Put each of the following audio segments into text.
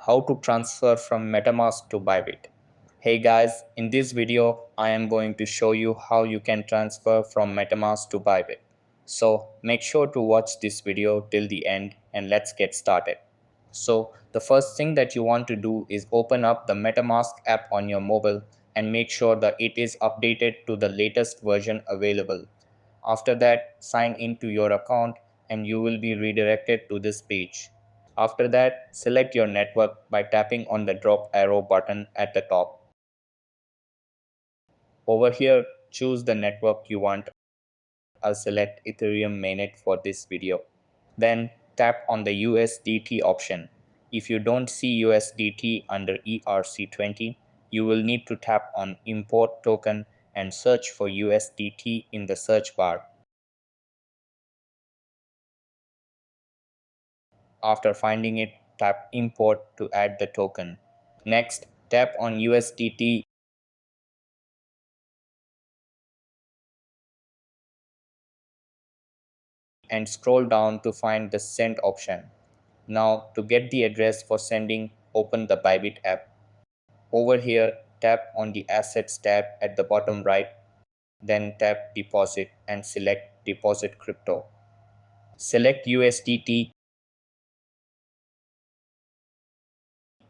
How to transfer from Metamask to Bybit. Hey guys, in this video, I am going to show you how you can transfer from Metamask to Bybit. So make sure to watch this video till the end and let's get started. So the first thing that you want to do is open up the Metamask app on your mobile and make sure that it is updated to the latest version available. After that, sign into your account and you will be redirected to this page. After that, select your network by tapping on the drop arrow button at the top. Over here, choose the network you want. I'll select Ethereum mainnet for this video. Then tap on the USDT option. If you don't see USDT under ERC20, you will need to tap on Import Token and search for USDT in the search bar. After finding it, tap Import to add the token. Next, tap on USDT and scroll down to find the send option. Now, to get the address for sending, open the Bybit app. Over here, tap on the Assets tab at the bottom right, then tap Deposit and select Deposit Crypto. Select USDT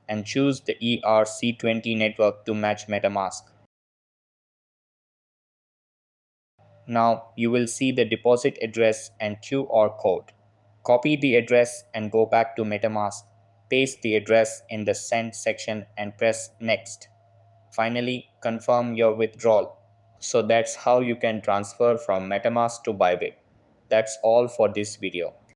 and choose the ERC20 network to match Metamask. Now you will see the deposit address and QR code. Copy the address and go back to Metamask. Paste the address in the send section and press next. Finally, confirm your withdrawal. So that's how you can transfer from Metamask to Bybit. That's all for this video.